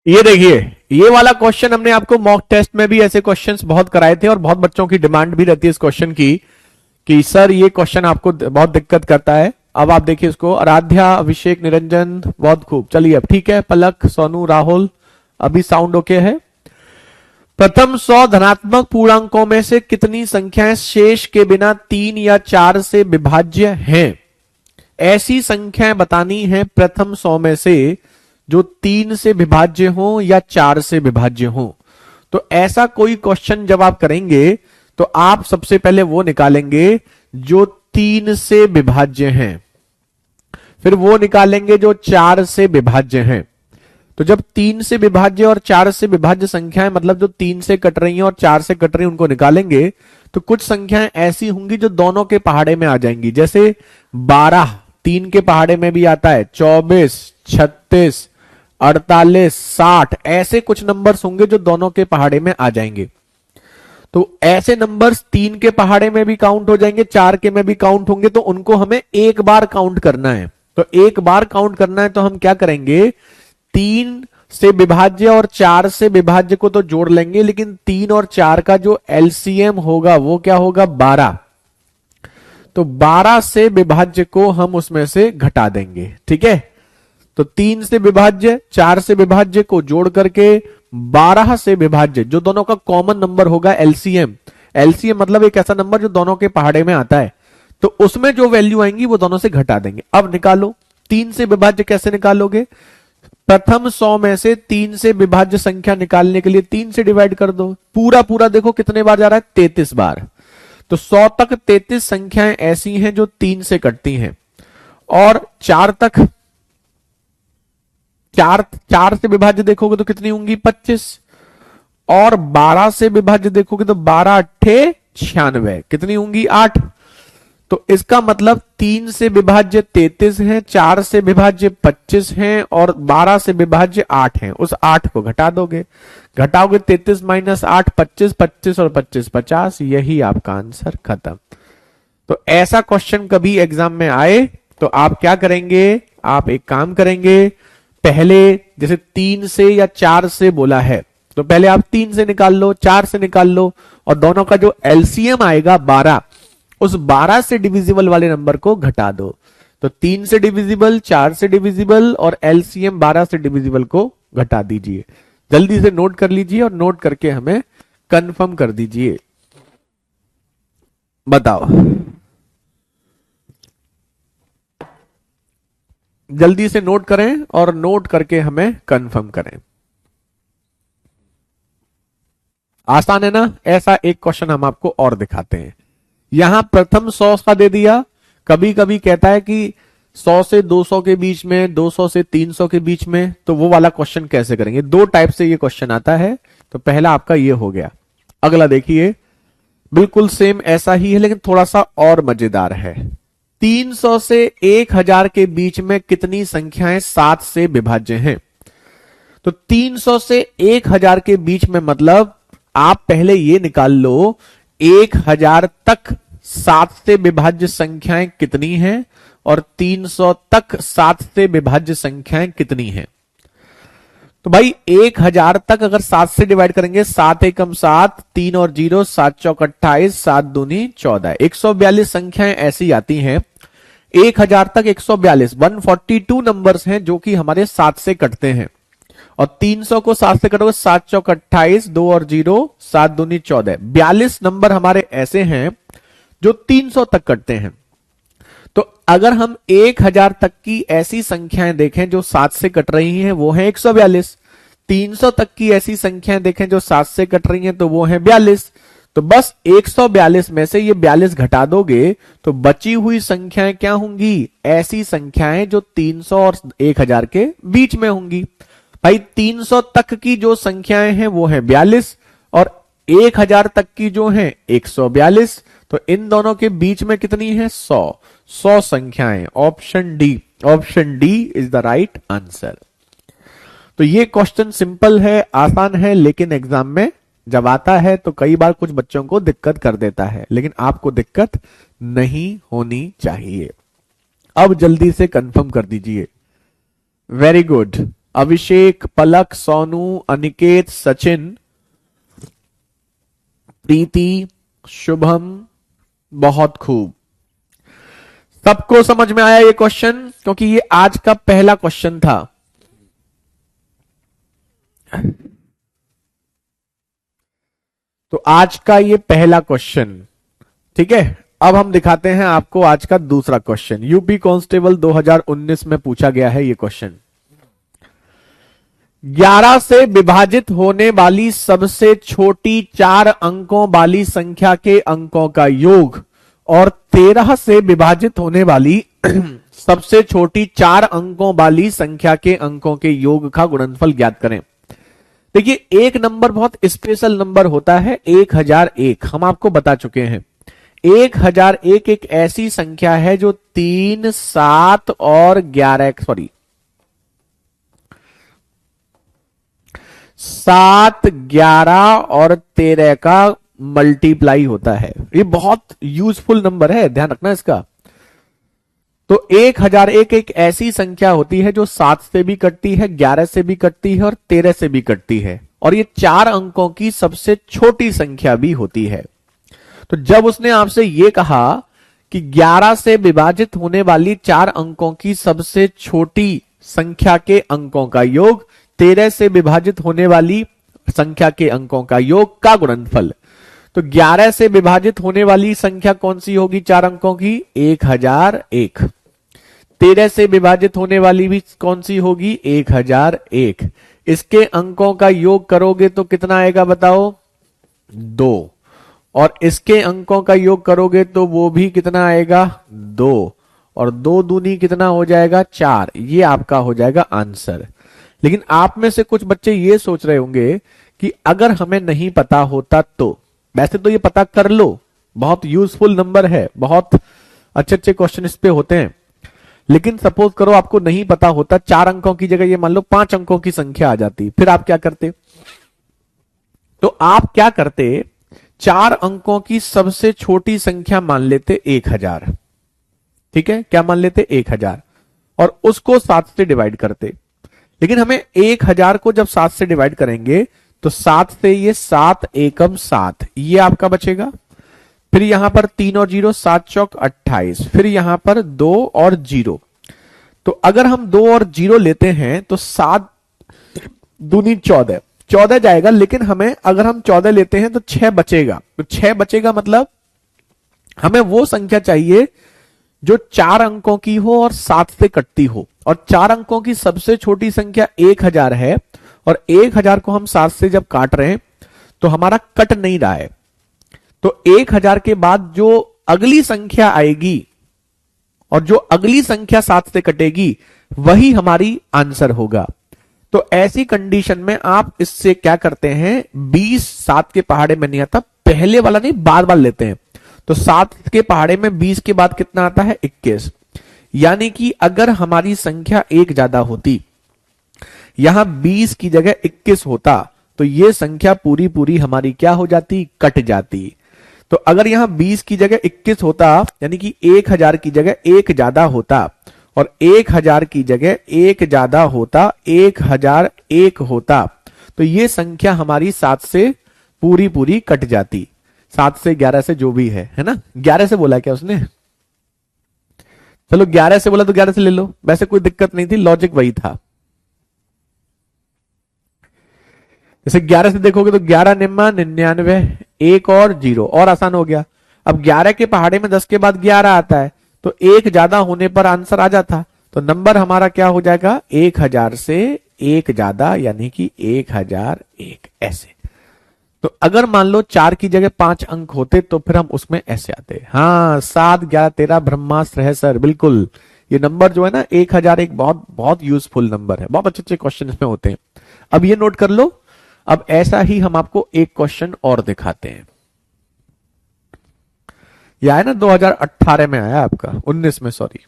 ये देखिए, ये वाला क्वेश्चन हमने आपको मॉक टेस्ट में भी ऐसे क्वेश्चंस बहुत कराए थे और बहुत बच्चों की डिमांड भी रहती है इस क्वेश्चन की कि सर ये क्वेश्चन आपको बहुत दिक्कत करता है। अब आप देखिए इसको, आराध्या, अभिषेक, निरंजन, बहुत खूब। चलिए अब ठीक है, पलक, सोनू, राहुल, अभी साउंड ओके है। प्रथम 100 धनात्मक पूर्णांकों में से कितनी संख्याएं शेष के बिना 3 या 4 से विभाज्य हैं? ऐसी संख्याएं बतानी है प्रथम 100 में से जो 3 से विभाज्य हो या 4 से विभाज्य हो। तो ऐसा कोई क्वेश्चन जब आप करेंगे तो आप सबसे पहले वो निकालेंगे जो 3 से विभाज्य हैं, फिर वो निकालेंगे जो 4 से विभाज्य हैं। तो जब 3 से विभाज्य और 4 से विभाज्य संख्याएं, मतलब जो 3 से कट रही हैं और 4 से कट रही हैं, उनको निकालेंगे तो कुछ संख्याएं ऐसी होंगी जो दोनों के पहाड़े में आ जाएंगी। जैसे 12 3 के पहाड़े में भी आता है, 24, 36, 48, 60, ऐसे कुछ नंबर्स होंगे जो दोनों के पहाड़े में आ जाएंगे। तो ऐसे नंबर्स 3 के पहाड़े में भी काउंट हो जाएंगे, 4 के में भी काउंट होंगे, तो उनको हमें एक बार काउंट करना है। तो एक बार काउंट करना है तो हम क्या करेंगे, 3 से विभाज्य और 4 से विभाज्य को तो जोड़ लेंगे, लेकिन 3 और 4 का जो एलसीएम होगा वो क्या होगा, 12। तो 12 से विभाज्य को हम उसमें से घटा देंगे, ठीक है। तो 3 से विभाज्य 4 से विभाज्य को जोड़ करके 12 से विभाज्य, जो दोनों का कॉमन नंबर होगा एलसीएम, एलसीएम मतलब एक ऐसा नंबर जो दोनों के पहाड़े में आता है, तो उसमें जो वैल्यू आएंगी वो दोनों से घटा देंगे। अब निकालो 3 से विभाज्य कैसे निकालोगे, प्रथम 100 में से 3 से विभाज्य संख्या निकालने के लिए 3 से डिवाइड कर दो। पूरा पूरा देखो कितने बार जा रहा है, 33 बार। तो 100 तक 33 संख्याएं ऐसी हैं जो 3 से कटती हैं, और 4 तक 4 से विभाज्य देखोगे तो कितनी होंगी, 25, और 12 से विभाज्य देखोगे तो 12 अट्ठे 96, कितनी होंगी, 8। तो इसका मतलब 3 से विभाज्य 33 है, 4 से विभाज्य 25 है, और 12 से विभाज्य 8 है। उस 8 को घटा दोगे, घटाओगे 33 माइनस 8 25, 25 और 25 50, यही आपका आंसर, खत्म। तो ऐसा क्वेश्चन कभी एग्जाम में आए तो आप क्या करेंगे, आप एक काम करेंगे, पहले जैसे 3 से या 4 से बोला है तो पहले आप 3 से निकाल लो, 4 से निकाल लो, और दोनों का जो एलसीएम आएगा 12, उस 12 से डिविजिबल वाले नंबर को घटा दो। तो 3 से डिविजिबल, 4 से डिविजिबल और एलसीएम 12 से डिविजिबल को घटा दीजिए। जल्दी से नोट कर लीजिए और नोट करके हमें कंफर्म कर दीजिए। बताओ, जल्दी से नोट करें और नोट करके हमें कंफर्म करें। आसान है ना। ऐसा एक क्वेश्चन हम आपको और दिखाते हैं। यहां प्रथम 100 का दे दिया, कभी कभी कहता है कि 100 से 200 के बीच में, 200 से 300 के बीच में, तो वो वाला क्वेश्चन कैसे करेंगे। दो टाइप से ये क्वेश्चन आता है। तो पहला आपका ये हो गया। अगला देखिए, बिल्कुल सेम ऐसा ही है लेकिन थोड़ा सा और मजेदार है। 300 से 1000 के बीच में कितनी संख्याएं 7 से विभाज्य हैं। तो 300 से 1000 के बीच में मतलब आप पहले ये निकाल लो 1000 तक 7 से विभाज्य संख्याएं कितनी हैं और 300 तक 7 से विभाज्य संख्याएं कितनी हैं। तो भाई 1000 तक अगर 7 से डिवाइड करेंगे, 7 एकम 7, 3 और 0, 7 चौक 28, 7 दूनी 14, 142 संख्याएं ऐसी आती हैं। 1000 तक 142, 142 नंबर्स हैं जो कि हमारे 7 से कटते हैं, और 300 को 7 से कटोगे, 7 चौक 28, 2 और 0, 7 दूनी 14, 42 नंबर हमारे ऐसे हैं जो 300 तक कटते हैं। तो अगर हम 1000 तक की ऐसी संख्याएं देखें जो 7 से कट रही हैं, वो है 142। 300 तक की ऐसी संख्याएं देखें जो 7 से कट रही हैं, तो वो है 42। तो बस 142 में से ये 42 घटा दोगे तो बची हुई संख्याएं क्या होंगी, ऐसी संख्याएं जो 300 और 1000 के बीच में होंगी। भाई 300 तक की जो संख्याएं हैं वो है 42, और 1000 तक की जो है 142। तो इन दोनों के बीच में कितनी है, 100 संख्याएं। Option D is the right answer. तो ये क्वेश्चन सिंपल है, आसान है, लेकिन एग्जाम में जब आता है तो कई बार कुछ बच्चों को दिक्कत कर देता है, लेकिन आपको दिक्कत नहीं होनी चाहिए। अब जल्दी से कंफर्म कर दीजिए। Very good. अभिषेक, पलक, सोनू, अनिकेत, सचिन, प्रीति, शुभम, बहुत खूब। सबको समझ में आया ये क्वेश्चन, क्योंकि ये आज का पहला क्वेश्चन था। तो आज का ये पहला क्वेश्चन, ठीक है। अब हम दिखाते हैं आपको आज का दूसरा क्वेश्चन। यूपी कांस्टेबल 2019 में पूछा गया है ये क्वेश्चन। 11 से विभाजित होने वाली सबसे छोटी 4 अंकों वाली संख्या के अंकों का योग और 13 से विभाजित होने वाली सबसे छोटी 4 अंकों वाली संख्या के अंकों के योग का गुणनफल ज्ञात करें। देखिए, एक नंबर बहुत स्पेशल नंबर होता है, 1001। हम आपको बता चुके हैं 1001 एक ऐसी संख्या है जो 3, 7 और 11 7, 11 और 13 का मल्टीप्लाई होता है। ये बहुत यूजफुल नंबर है, ध्यान रखना इसका। तो 1001 एक ऐसी संख्या होती है जो 7 से भी कटती है, 11 से भी कटती है और 13 से भी कटती है, और ये 4 अंकों की सबसे छोटी संख्या भी होती है। तो जब उसने आपसे ये कहा कि 11 से विभाजित होने वाली 4 अंकों की सबसे छोटी संख्या के अंकों का योग 13 से विभाजित होने वाली संख्या के अंकों का योग का गुणनफल, तो 11 से विभाजित होने वाली संख्या कौन सी होगी 4 अंकों की? 1001। 13 से विभाजित होने वाली भी कौन सी होगी? 1001। इसके अंकों का योग करोगे तो कितना आएगा बताओ? 2। और इसके अंकों का योग करोगे तो वो भी कितना आएगा? 2। और 2 दूनी कितना हो जाएगा? 4। ये आपका हो जाएगा आंसर। लेकिन आप में से कुछ बच्चे ये सोच रहे होंगे कि अगर हमें नहीं पता होता तो, वैसे तो ये पता कर लो, बहुत यूजफुल नंबर है, बहुत अच्छे अच्छे क्वेश्चन इस पे होते हैं। लेकिन सपोज करो आपको नहीं पता होता, 4 अंकों की जगह ये मान लो 5 अंकों की संख्या आ जाती, फिर आप क्या करते? तो आप क्या करते? 4 अंकों की सबसे छोटी संख्या मान लेते 1000। ठीक है, क्या मान लेते? 1000, और उसको 7 से डिवाइड करते। लेकिन हमें 1000 को जब 7 से डिवाइड करेंगे तो 7 से ये 7 एकम 7, ये आपका बचेगा। फिर यहां पर 3 और 0, 7 चौक 28, फिर यहां पर 2 और 0। तो अगर हम 2 और 0 लेते हैं तो 7 दूनी 14, 14 जाएगा। लेकिन हमें अगर हम 14 लेते हैं तो 6 बचेगा। तो 6 बचेगा मतलब हमें वो संख्या चाहिए जो 4 अंकों की हो और 7 से कटती हो, और 4 अंकों की सबसे छोटी संख्या 1000 है, और 1000 को हम 7 से जब काट रहे हैं तो हमारा कट नहीं रहा है। तो 1000 के बाद जो अगली संख्या आएगी और जो अगली संख्या 7 से कटेगी वही हमारी आंसर होगा। तो ऐसी कंडीशन में आप इससे क्या करते हैं? 20 7 के पहाड़े में नहीं आता, पहले वाला नहीं बार बार लेते हैं। तो 7 के पहाड़े में 20 के बाद कितना आता है? 21। यानी कि अगर हमारी संख्या 1 ज्यादा होती, यहां 20 की जगह 21 होता, तो यह संख्या पूरी पूरी हमारी क्या हो जाती? कट जाती। तो अगर यहां 20 की जगह 21 होता, यानी कि 1000 की जगह 1 ज्यादा होता, और 1000 की जगह 1 ज्यादा होता, 1001 होता, तो यह संख्या हमारी 7 से पूरी पूरी कट जाती। 7 से 11 से जो भी है ना? 11 से बोला क्या उसने? चलो 11 से बोला तो 11 से ले लो, वैसे कोई दिक्कत नहीं थी, लॉजिक वही था। जैसे 11 से देखोगे तो 11 निम्मा 99, 1 और 0, और आसान हो गया। अब 11 के पहाड़े में 10 के बाद 11 आता है, तो 1 ज्यादा होने पर आंसर आ जाता। तो नंबर हमारा क्या हो जाएगा? 1000 से 1 ज्यादा, यानी कि 1001। ऐसे तो अगर मान लो 4 की जगह 5 अंक होते तो फिर हम उसमें ऐसे आते। हाँ, 7, 11, 13 ब्रह्मास्त्र है सर, बिल्कुल। ये नंबर जो है ना 1001 बहुत बहुत यूजफुल नंबर है, बहुत अच्छे अच्छे क्वेश्चन इसमें होते हैं। अब ये नोट कर लो। अब ऐसा ही हम आपको एक क्वेश्चन और दिखाते हैं। यह है ना 2018 में आया, आपका 19 में, सॉरी।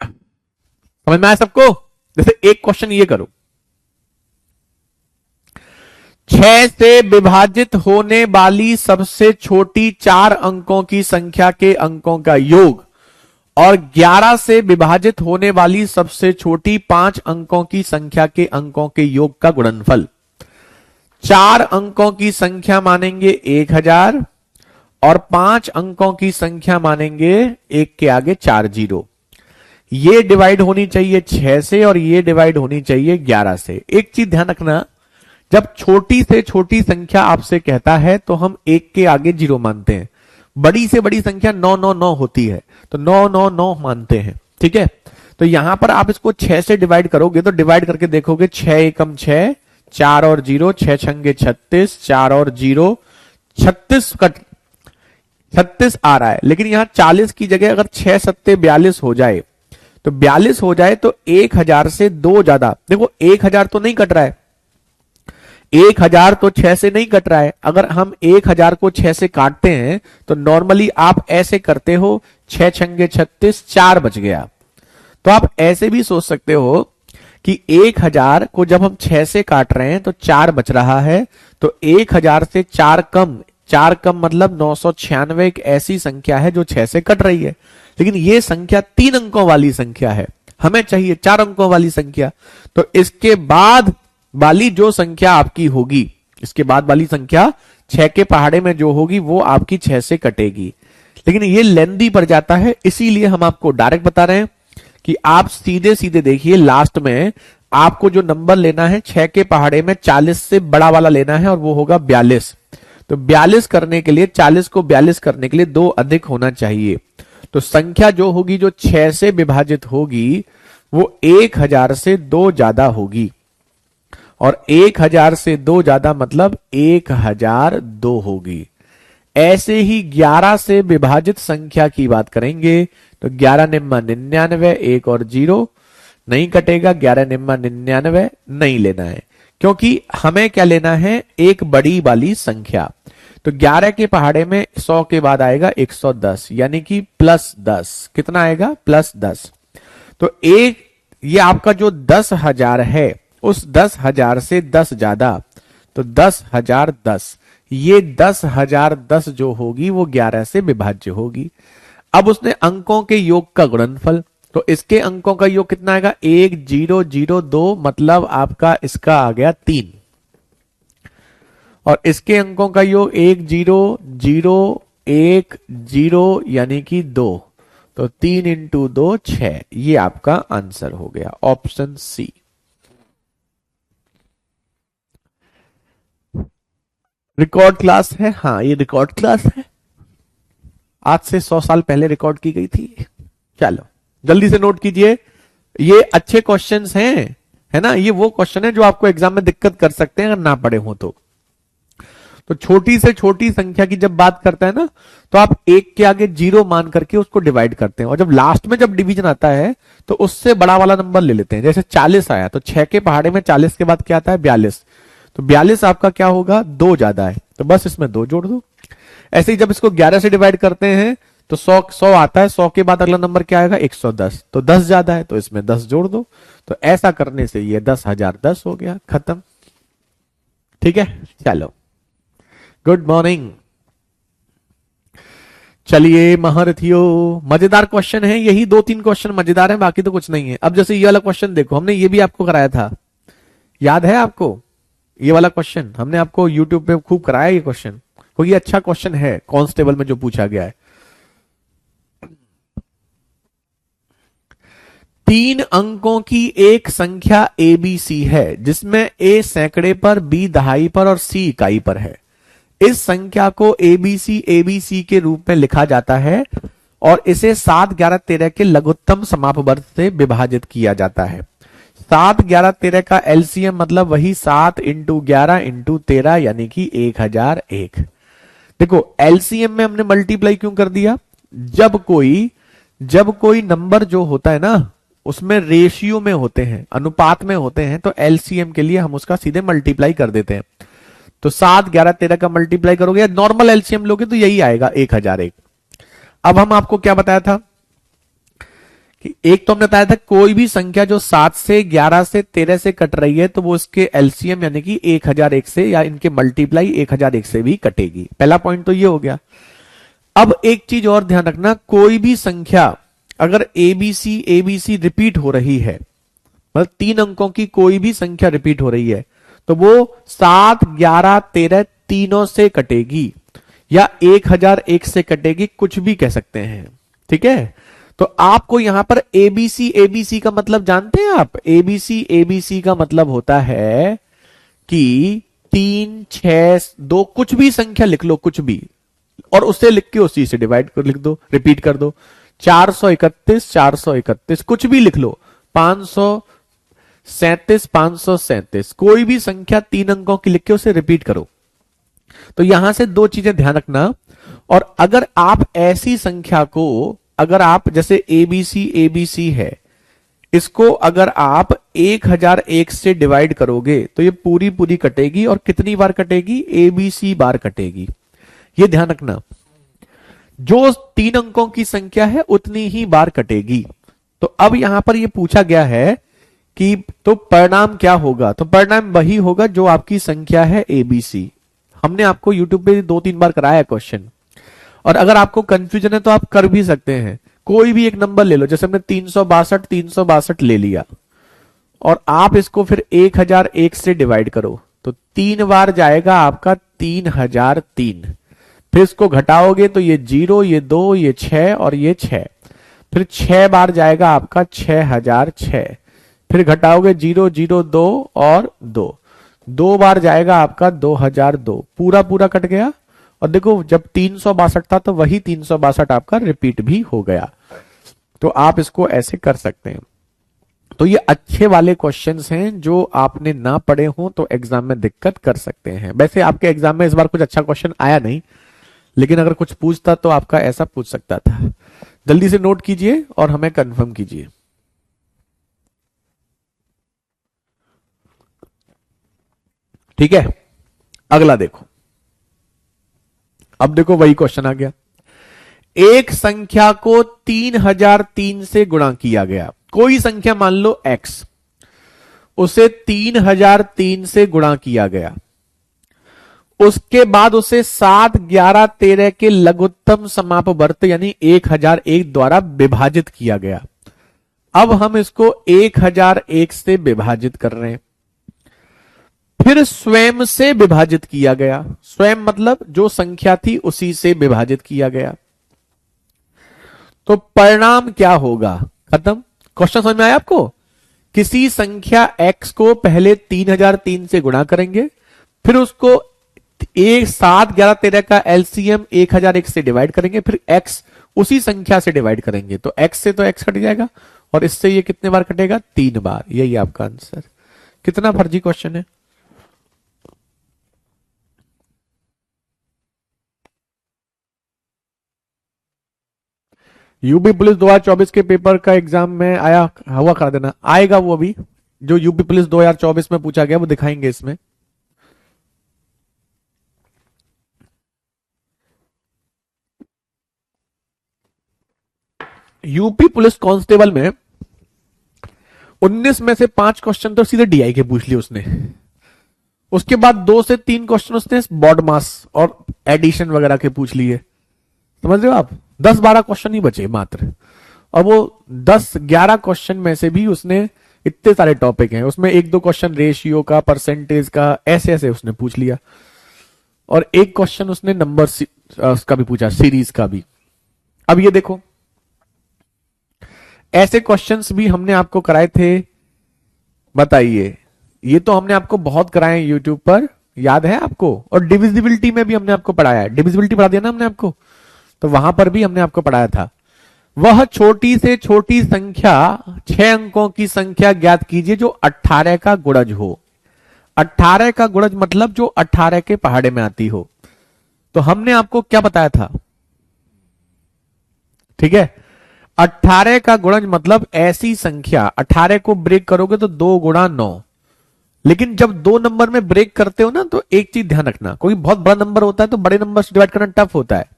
समझ में आया सबको? जैसे एक क्वेश्चन ये करो, 6 से विभाजित होने वाली सबसे छोटी 4 अंकों की संख्या के अंकों का योग और 11 से विभाजित होने वाली सबसे छोटी 5 अंकों की संख्या के अंकों के योग का गुणनफल। 4 अंकों की संख्या मानेंगे 1000 और 5 अंकों की संख्या मानेंगे 1 के आगे 4 जीरो। ये डिवाइड होनी चाहिए 6 से और ये डिवाइड होनी चाहिए 11 से। एक चीज ध्यान रखना, जब छोटी से छोटी संख्या आपसे कहता है तो हम 1 के आगे 0 मानते हैं। बड़ी से बड़ी संख्या 999 होती है तो 999 मानते हैं, ठीक है। तो यहां पर आप इसको 6 से डिवाइड करोगे तो डिवाइड करके देखोगे 6 एकम 6, 4 और 0, 6 छंगे 36, 4 और 0 36 आ रहा है। लेकिन यहां 40 की जगह अगर 6 सत्ते 42 हो जाए तो 42 हो जाए तो 1000 से 2 ज्यादा। देखो 1000 तो नहीं कट रहा है, 1000 तो 6 से नहीं कट रहा है। अगर हम 1000 को 6 से काटते हैं तो नॉर्मली आप ऐसे करते हो 6 छंगे 36, 4 बच गया। तो आप ऐसे भी सोच सकते हो कि 1000 को जब हम 6 से काट रहे हैं तो 4 बच रहा है, तो 1000 से 4 कम मतलब 996 एक ऐसी संख्या है जो 6 से कट रही है। लेकिन ये संख्या 3 अंकों वाली संख्या है, हमें चाहिए 4 अंकों वाली संख्या। तो इसके बाद वाली जो संख्या आपकी होगी, इसके बाद वाली संख्या 6 के पहाड़े में जो होगी वो आपकी 6 से कटेगी। लेकिन ये लेंदी पड़ जाता है, इसीलिए हम आपको डायरेक्ट बता रहे हैं कि आप सीधे सीधे देखिए लास्ट में आपको जो नंबर लेना है 6 के पहाड़े में 40 से बड़ा वाला लेना है और वो होगा 42। तो 42 करने के लिए 40 को 42 करने के लिए 2 अधिक होना चाहिए। तो संख्या जो होगी जो 6 से विभाजित होगी वो 1000 से 2 ज्यादा होगी और 1000 से 2 ज्यादा मतलब 1002 होगी। ऐसे ही 11 से विभाजित संख्या की बात करेंगे तो 11 निम्मा 99, 1 और 0 नहीं कटेगा, 11 निम्मा 99 नहीं लेना है क्योंकि हमें क्या लेना है, एक बड़ी वाली संख्या। तो 11 के पहाड़े में 100 के बाद आएगा 110 यानी कि +10। कितना आएगा? +10। तो एक ये आपका जो 10,000 है उस 10,000 से 10 ज्यादा, तो 10,010। ये 10,010 जो होगी वो 11 से विभाज्य होगी। अब उसने अंकों के योग का गुणनफल, तो इसके अंकों का योग कितना आएगा? 1002 मतलब आपका इसका आ गया 3 और इसके अंकों का योग 1010 यानी कि 2, तो 3 × 2 6। ये आपका आंसर हो गया ऑप्शन सी। रिकॉर्ड क्लास है, हाँ ये रिकॉर्ड क्लास है, आज से 100 साल पहले रिकॉर्ड की गई थी। चलो जल्दी से नोट कीजिए, ये अच्छे क्वेश्चंस हैं, है ना। ये वो क्वेश्चन है जो आपको एग्जाम में दिक्कत कर सकते हैं अगर ना पढ़े हो तो। छोटी से छोटी संख्या की जब बात करता है ना तो आप 1 के आगे 0 मान करके उसको डिवाइड करते हैं और जब लास्ट में जब डिवीजन आता है तो उससे बड़ा वाला नंबर ले लेते हैं। जैसे 40 आया तो 6 के पहाड़े में 40 के बाद क्या आता है? 42। तो 42 आपका क्या होगा? 2 ज्यादा है, तो बस इसमें 2 जोड़ दो। ऐसे ही जब इसको 11 से डिवाइड करते हैं तो 100 आता है, 100 के बाद अगला नंबर क्या आएगा? 110। तो 10 ज्यादा है तो इसमें 10 जोड़ दो। तो ऐसा करने से ये 10,010 हो गया, खत्म। ठीक है, चलो गुड मॉर्निंग। चलिए महारथियों, मजेदार क्वेश्चन है, यही 2-3 क्वेश्चन मजेदार हैं, बाकी तो कुछ नहीं है। अब जैसे ये वाला क्वेश्चन देखो, हमने ये भी आपको कराया था, याद है आपको? ये वाला क्वेश्चन हमने आपको यूट्यूब पे खूब कराया ये क्वेश्चन, क्योंकि अच्छा क्वेश्चन है कांस्टेबल में जो पूछा गया है। 3 अंकों की एक संख्या ABC है जिसमें A सैकड़े पर, B दहाई पर और C इकाई पर है। इस संख्या को ABC के रूप में लिखा जाता है और इसे 7, 11, 13 के लघुत्तम समापवर्ग से विभाजित किया जाता है। 7, 11, 13 का एलसीएम मतलब वही 7 × 11 × 13 यानी कि 1001। देखो एलसीएम में हमने मल्टीप्लाई क्यों कर दिया? जब कोई नंबर जो होता है ना उसमें रेशियो में होते हैं, अनुपात में होते हैं, तो एलसीएम के लिए हम उसका सीधे मल्टीप्लाई कर देते हैं। तो 7, 11, 13 का मल्टीप्लाई करोगे, नॉर्मल एलसीएम लोगे तो यही आएगा 1001। अब हम आपको क्या बताया था कि एक तो हमने बताया था कोई भी संख्या जो 7 से, 11 से, 13 से कट रही है तो वो इसके एलसीएम यानी कि 1001 से या इनके मल्टीप्लाई 1001 से भी कटेगी। पहला पॉइंट तो ये हो गया। अब एक चीज और ध्यान रखना, कोई भी संख्या अगर एबीसी एबीसी रिपीट हो रही है, मतलब 3 अंकों की कोई भी संख्या रिपीट हो रही है, तो वो 7, 11, 13 तीनों से कटेगी या 1001 से कटेगी, कुछ भी कह सकते हैं। ठीक है, तो आपको यहां पर एबीसी एबीसी का मतलब जानते हैं आप? एबीसी एबीसी का मतलब होता है कि 3, 6, 2 कुछ भी संख्या लिख लो, कुछ भी, और उससे लिख के उसी से डिवाइड कर लिख दो, रिपीट कर दो। 431 431 कुछ भी लिख लो, 537 537 कोई भी संख्या 3 अंकों की लिख के उसे रिपीट करो। तो यहां से 2 चीजें ध्यान रखना। और अगर आप ऐसी संख्या को, अगर आप जैसे एबीसी एबीसी है, इसको अगर आप 1001 से डिवाइड करोगे तो ये पूरी पूरी कटेगी, और कितनी बार कटेगी? एबीसी बार कटेगी। ये ध्यान रखना, जो 3 अंकों की संख्या है उतनी ही बार कटेगी। तो अब यहां पर ये पूछा गया है कि तो परिणाम क्या होगा? तो परिणाम वही होगा जो आपकी संख्या है एबीसी। हमने आपको यूट्यूब पे 2-3 बार कराया क्वेश्चन, और अगर आपको कंफ्यूजन है तो आप कर भी सकते हैं। कोई भी एक नंबर ले लो, जैसे हमने 362 ले लिया, और आप इसको फिर 1001 से डिवाइड करो, तो 3 बार जाएगा आपका 3003। फिर इसको घटाओगे तो ये 0, ये 2, ये 6 और ये 6। फिर 6 बार जाएगा आपका 6006। फिर घटाओगे 0, 0, 2 और 2 बार जाएगा आपका 2002। पूरा पूरा कट गया। और देखो, जब 362 था तो वही 362 आपका रिपीट भी हो गया। तो आप इसको ऐसे कर सकते हैं। तो ये अच्छे वाले क्वेश्चंस हैं, जो आपने ना पढ़े हो तो एग्जाम में दिक्कत कर सकते हैं। वैसे आपके एग्जाम में इस बार कुछ अच्छा क्वेश्चन आया नहीं, लेकिन अगर कुछ पूछता तो आपका ऐसा पूछ सकता था। जल्दी से नोट कीजिए और हमें कंफर्म कीजिए। ठीक है, अगला देखो। अब देखो, वही क्वेश्चन आ गया। एक संख्या को 3003 से गुणा किया गया। कोई संख्या मान लो x, उसे 3003 से गुणा किया गया। उसके बाद उसे 7, 11, 13 के लघुत्तम समापवर्त यानी 1001 द्वारा विभाजित किया गया। अब हम इसको 1001 से विभाजित कर रहे हैं। फिर स्वयं से विभाजित किया गया। स्वयं मतलब जो संख्या थी उसी से विभाजित किया गया। तो परिणाम क्या होगा? खत्म। क्वेश्चन समझ में आया आपको? किसी संख्या x को पहले 3003 से गुणा करेंगे, फिर उसको 7, 11, 13 का एलसीएम 1001 से डिवाइड करेंगे, फिर x उसी संख्या से डिवाइड करेंगे, तो x से तो x कट जाएगा, और इससे ये कितने बार कटेगा? 3 बार। यही आपका आंसर। कितना फर्जी क्वेश्चन है। यूपी पुलिस 2024 के पेपर का एग्जाम में आया हुआ करा देना। आएगा वो, अभी जो यूपी पुलिस 2024 में पूछा गया वो दिखाएंगे इसमें। यूपी पुलिस कांस्टेबल में 19 में से 5 क्वेश्चन तो सीधे डीआई के पूछ लिए उसने। उसके बाद 2 से 3 क्वेश्चन उसने बॉड मास और एडिशन वगैरह के पूछ लिए। समझ रहे हो आप? 10-12 क्वेश्चन ही बचे मात्र, और वो 10-11 क्वेश्चन में से भी उसने इतने सारे टॉपिक हैं, उसमें 1-2 क्वेश्चन रेशियो का, परसेंटेज का, ऐसे ऐसे उसने पूछ लिया, और एक क्वेश्चन उसने नंबर का भी पूछा, सीरीज का भी। अब ये देखो, ऐसे क्वेश्चंस भी हमने आपको कराए थे। बताइए, ये तो हमने आपको बहुत कराए हैं यूट्यूब पर, याद है आपको? और डिविजिबिलिटी में भी हमने आपको पढ़ाया है। डिविजिबिलिटी पढ़ा दिया ना हमने आपको, तो वहां पर भी हमने आपको पढ़ाया था। वह छोटी से छोटी संख्या 6 अंकों की संख्या ज्ञात कीजिए जो 18 का गुणज हो। 18 का गुणज मतलब जो 18 के पहाड़े में आती हो। तो हमने आपको क्या बताया था? ठीक है, 18 का गुणज मतलब ऐसी संख्या, 18 को ब्रेक करोगे तो 2 गुणा 9। लेकिन जब 2 नंबर में ब्रेक करते हो ना, तो एक चीज ध्यान रखना, कोई बहुत बड़ा नंबर होता है तो बड़े नंबर से डिवाइड करना टफ होता है।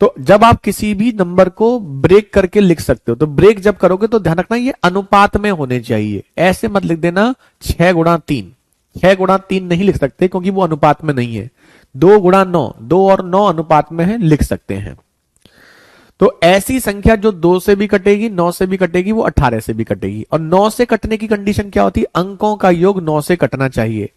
तो जब आप किसी भी नंबर को ब्रेक करके लिख सकते हो, तो ब्रेक जब करोगे तो ध्यान रखना ये अनुपात में होने चाहिए। ऐसे मत लिख देना 6 गुणा 3। 6 गुणा 3 नहीं लिख सकते क्योंकि वो अनुपात में नहीं है। 2 गुणा 9, 2 और 9 अनुपात में है, लिख सकते हैं। तो ऐसी संख्या जो 2 से भी कटेगी, 9 से भी कटेगी, वो 18 से भी कटेगी। और 9 से कटने की कंडीशन क्या होती है? अंकों का योग 9 से कटना चाहिए।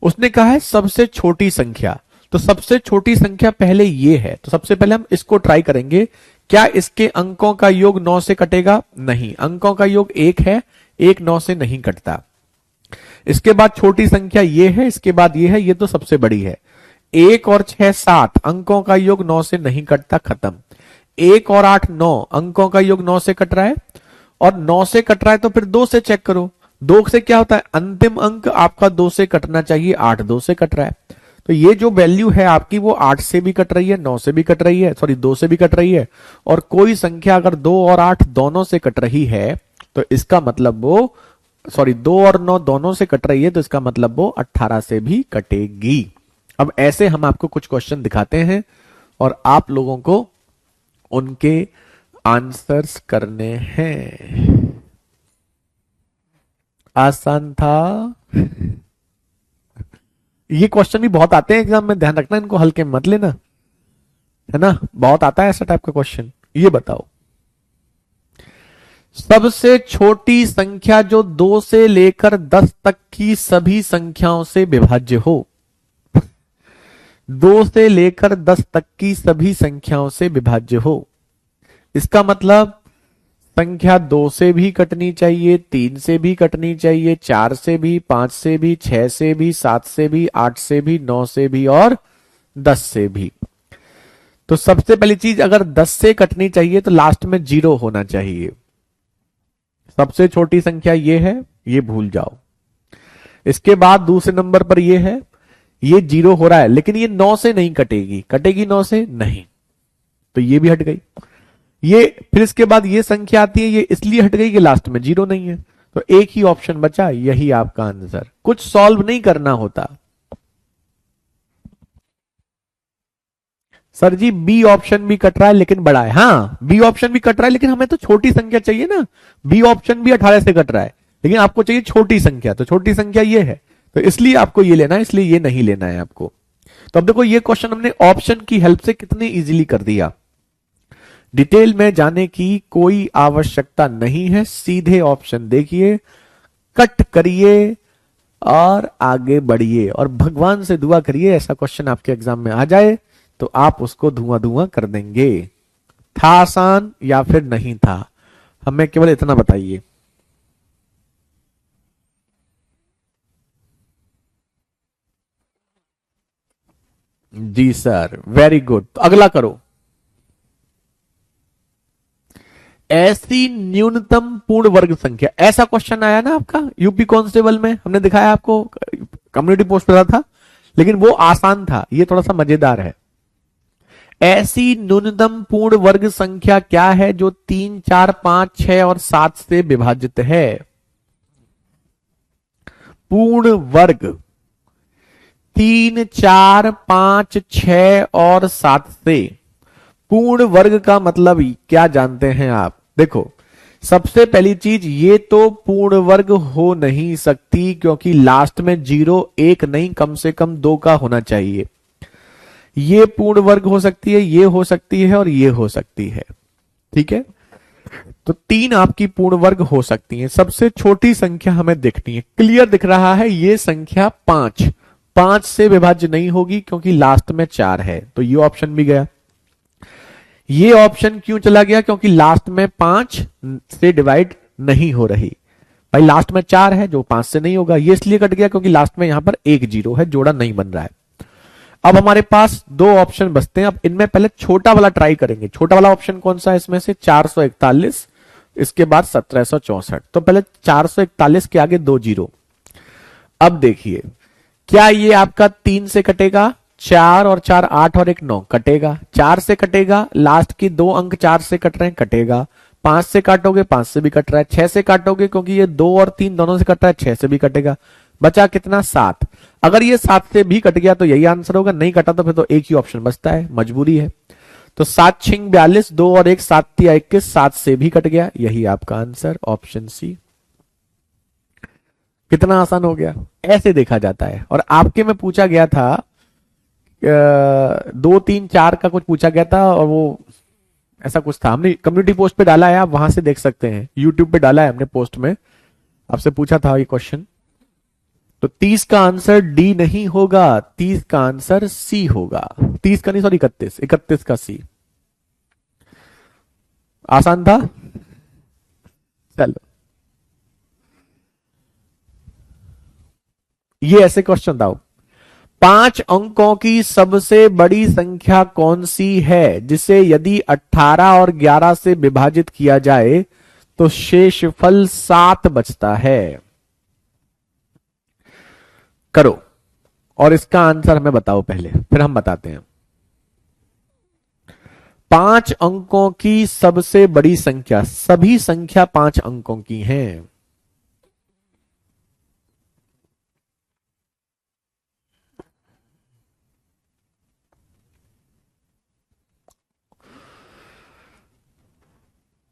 उसने कहा है सबसे छोटी संख्या, तो सबसे छोटी संख्या पहले ये है, तो सबसे पहले हम इसको ट्राई करेंगे। क्या इसके अंकों का योग 9 से कटेगा? नहीं, अंकों का योग 1 है, 1 9 से नहीं कटता। इसके बाद छोटी संख्या ये है, इसके बाद ये है, ये तो सबसे बड़ी है। 1 और 6 7, अंकों का योग 9 से नहीं कटता, खत्म। 1 और 8 9, अंकों का योग 9 से कट रहा है, और 9 से कट रहा है तो फिर 2 से चेक करो। 2 से क्या होता है? अंतिम अंक आपका 2 से कटना चाहिए, 8 2 से कट रहा है। तो ये जो वैल्यू है आपकी वो 8 से भी कट रही है, 9 से भी कट रही है, सॉरी 2 से भी कट रही है। और कोई संख्या अगर 2 और 8 दोनों से कट रही है तो इसका मतलब वो, सॉरी 2 और 9 दोनों से कट रही है तो इसका मतलब वो 18 से भी कटेगी। अब ऐसे हम आपको कुछ क्वेश्चन दिखाते हैं और आप लोगों को उनके आंसर्स करने हैं। आसान था। ये क्वेश्चन भी बहुत आते हैं एग्जाम में, ध्यान रखना, इनको हल्के में मत लेना, है ना। बहुत आता है ऐसा टाइप का क्वेश्चन। ये बताओ सबसे छोटी संख्या जो 2 से लेकर 10 तक की सभी संख्याओं से विभाज्य हो। 2 से लेकर 10 तक की सभी संख्याओं से विभाज्य हो, इसका मतलब संख्या 2 से भी कटनी चाहिए, 3 से भी कटनी चाहिए, 4 से भी, 5 से भी, 6 से भी, 7 से भी, 8 से भी, 9 से भी और 10 से भी। तो सबसे पहली चीज, अगर 10 से कटनी चाहिए तो लास्ट में 0 होना चाहिए। सबसे छोटी संख्या ये है, ये भूल जाओ। इसके बाद दूसरे नंबर पर ये है, ये 0 हो रहा है, लेकिन ये 9 से नहीं कटेगी। कटेगी 9 से? नहीं, तो ये भी हट गई। ये फिर इसके बाद ये संख्या आती है, ये इसलिए हट गई कि लास्ट में 0 नहीं है। तो एक ही ऑप्शन बचा, यही आपका आंसर। कुछ सॉल्व नहीं करना होता। सर जी बी ऑप्शन भी कट रहा है लेकिन बड़ा है। हाँ, बी ऑप्शन भी कट रहा है लेकिन हमें तो छोटी संख्या चाहिए ना। बी ऑप्शन भी 18 से कट रहा है लेकिन आपको चाहिए छोटी संख्या, तो छोटी संख्या ये है, तो इसलिए आपको ये लेना है, इसलिए ये नहीं लेना है आपको। तो अब देखो ये क्वेश्चन हमने ऑप्शन की हेल्प से कितने इजीली कर दिया। डिटेल में जाने की कोई आवश्यकता नहीं है, सीधे ऑप्शन देखिए, कट करिए और आगे बढ़िए, और भगवान से दुआ करिए ऐसा क्वेश्चन आपके एग्जाम में आ जाए तो आप उसको धुआं धुआं कर देंगे। था आसान या फिर नहीं था, हमें केवल इतना बताइए। जी सर, वेरी गुड। तो अगला करो। ऐसी न्यूनतम पूर्ण वर्ग संख्या, ऐसा क्वेश्चन आया ना आपका यूपी कांस्टेबल में, हमने दिखाया आपको, कम्युनिटी पोस्ट पे था, लेकिन वो आसान था, ये थोड़ा सा मजेदार है। ऐसी न्यूनतम पूर्ण वर्ग संख्या क्या है जो 3 4 5 6 और 7 से विभाजित है? पूर्ण वर्ग 3 4 5 6 और 7 से। पूर्ण वर्ग का मतलब क्या जानते हैं आप? देखो, सबसे पहली चीज, ये तो पूर्ण वर्ग हो नहीं सकती क्योंकि लास्ट में 0 1 नहीं, कम से कम 2 का होना चाहिए। ये पूर्ण वर्ग हो सकती है, ये हो सकती है और ये हो सकती है, ठीक है। तो 3 आपकी पूर्ण वर्ग हो सकती हैं। सबसे छोटी संख्या हमें देखनी है, क्लियर दिख रहा है ये संख्या 5, 5 से विभाज्य नहीं होगी क्योंकि लास्ट में 4 है, तो ये ऑप्शन भी गया। ये ऑप्शन क्यों चला गया? क्योंकि लास्ट में 5 से डिवाइड नहीं हो रही, भाई लास्ट में 4 है जो 5 से नहीं होगा। ये इसलिए कट गया क्योंकि लास्ट में यहां पर 1 0 है, जोड़ा नहीं बन रहा है। अब हमारे पास 2 ऑप्शन बचते हैं। अब इनमें पहले छोटा वाला ट्राई करेंगे। छोटा वाला ऑप्शन कौन सा है इसमें से? 441, इसके बाद 1764। तो पहले 441 के आगे 2 0। अब देखिए, क्या ये आपका 3 से कटेगा? 4 और 4 8 और 1 9, कटेगा। 4 से कटेगा, लास्ट की 2 अंक 4 से कट रहे हैं, कटेगा। 5 से काटोगे, 5 से भी कट रहा है। 6 से काटोगे क्योंकि ये 2 और 3 दोनों से कट रहा है, 6 से भी कटेगा। बचा कितना? 7। अगर ये 7 से भी कट गया तो यही आंसर होगा, नहीं कटा तो फिर तो एक ही ऑप्शन बचता है, मजबूरी है। तो 7 6 42, 2 और 1 7 3 21, 7 से भी कट गया, यही आपका आंसर, ऑप्शन सी। कितना आसान हो गया, ऐसे देखा जाता है। और आपके में पूछा गया था 2 3 4 का कुछ पूछा गया था, और वो ऐसा कुछ था, हमने कम्युनिटी पोस्ट पे डाला है, आप वहां से देख सकते हैं, यूट्यूब पे डाला है हमने पोस्ट में, आपसे पूछा था ये क्वेश्चन। तो 30 का आंसर डी नहीं होगा, 30 का आंसर सी होगा। 30 का नहीं, सॉरी 31, 31 का सी। आसान था। चलो, ये ऐसे क्वेश्चन था। 5 अंकों की सबसे बड़ी संख्या कौन सी है जिसे यदि 18 और 11 से विभाजित किया जाए तो शेषफल 7 बचता है? करो, और इसका आंसर हमें बताओ पहले, फिर हम बताते हैं। 5 अंकों की सबसे बड़ी संख्या, सभी संख्या 5 अंकों की हैं।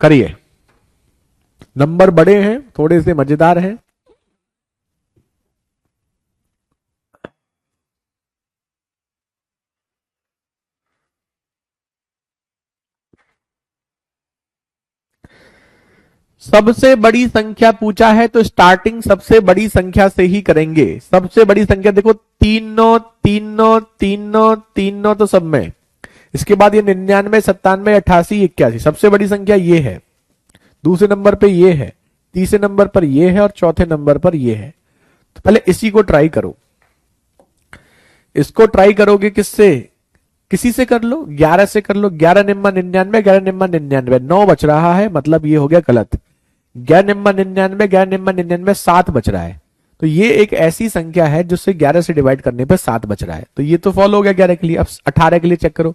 करिए, नंबर बड़े हैं, थोड़े से मजेदार हैं। सबसे बड़ी संख्या पूछा है तो स्टार्टिंग सबसे बड़ी संख्या से ही करेंगे। सबसे बड़ी संख्या देखो, तीनों तीनों तीनों तीनों तो सब में, इसके बाद ये 99, 97, 88, 81, सबसे बड़ी संख्या ये है। दूसरे नंबर पे ये है, तीसरे नंबर पर ये है, और चौथे नंबर पर ये है। तो पहले इसी को ट्राई करो। इसको ट्राई करोगे किससे? किसी से कर लो, 11 से कर लो। 11 निम्मा 99, 11 निम्मा 99, 9 बच रहा है, मतलब ये हो गया गलत। 11 निम्मा 99, 11 निम्मा 99, 7 बच रहा है। तो ये एक ऐसी संख्या है जिससे 11 से डिवाइड करने पर 7 बच रहा है, तो ये तो फॉलो हो गया 11 के लिए। अब 18 के लिए चेक करो।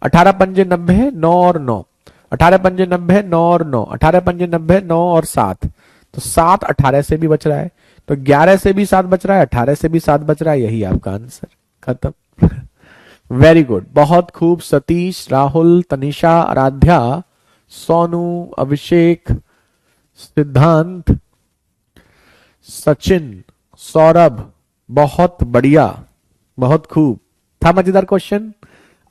18 पंजे 90 है, 9 और 9। 18 पंजे 90 है, 9 और 9। 18 पंजे 90 है, 9 और 7। तो 7 18 से भी बच रहा है, तो 11 से भी 7 बच रहा है, 18 से भी 7 बच रहा है। यही आपका आंसर, खत्म। वेरी गुड, बहुत खूब। सतीश, राहुल, तनिषा, आराध्या, सोनू, अभिषेक, सिद्धांत, सचिन, सौरभ, बहुत बढ़िया, बहुत खूब। था मजेदार क्वेश्चन।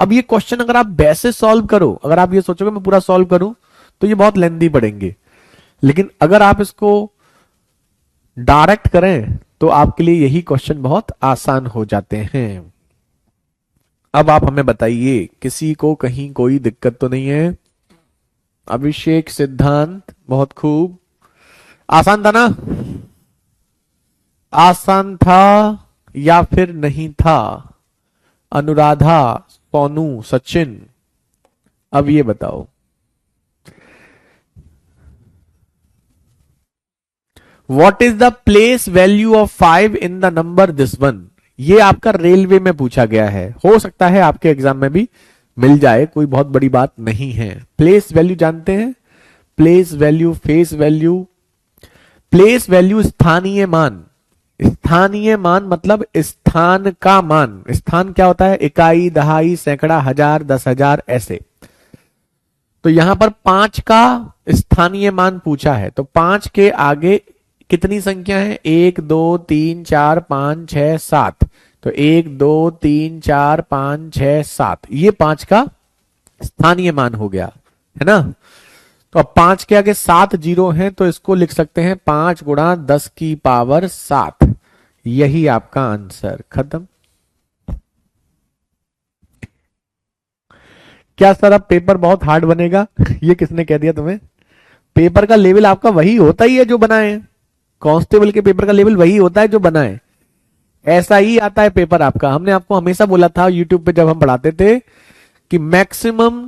अब ये क्वेश्चन अगर आप वैसे सॉल्व करो, अगर आप ये सोचोगे मैं पूरा सॉल्व करूं, तो ये बहुत लेंदी पड़ेंगे। लेकिन अगर आप इसको डायरेक्ट करें तो आपके लिए यही क्वेश्चन बहुत आसान हो जाते हैं। अब आप हमें बताइए, किसी को कहीं कोई दिक्कत तो नहीं है? अभिषेक, सिद्धांत, बहुत खूब। आसान था ना? आसान था या फिर नहीं था? अनुराधा, सोनू, सचिन, अब ये बताओ। What is the place value of 5 in the number this one? ये आपका रेलवे में पूछा गया है, हो सकता है आपके एग्जाम में भी मिल जाए, कोई बहुत बड़ी बात नहीं है। प्लेस वैल्यू जानते हैं? Place value, face value. Place value स्थानीय मान। स्थानीय मान मतलब स्थान का मान। स्थान क्या होता है? इकाई, दहाई, सैकड़ा, हजार, 10,000, ऐसे। तो यहां पर 5 का स्थानीय मान पूछा है, तो 5 के आगे कितनी संख्या है? 1 2 3 4 5 6 7। तो 1 2 3 4 5 6 7, ये 5 का स्थानीय मान हो गया, है ना? तो अब 5 के आगे 7 जीरो हैं, तो इसको लिख सकते हैं 5 गुणा 10 की पावर 7। यही आपका आंसर, खत्म। क्या सर अब पेपर बहुत हार्ड बनेगा? ये किसने कह दिया तुम्हें? पेपर का लेवल आपका वही होता ही है जो बनाए। कांस्टेबल के पेपर का लेवल वही होता है जो बनाए, ऐसा ही आता है पेपर आपका। हमने आपको हमेशा बोला था यूट्यूब पे जब हम पढ़ाते थे कि मैक्सिमम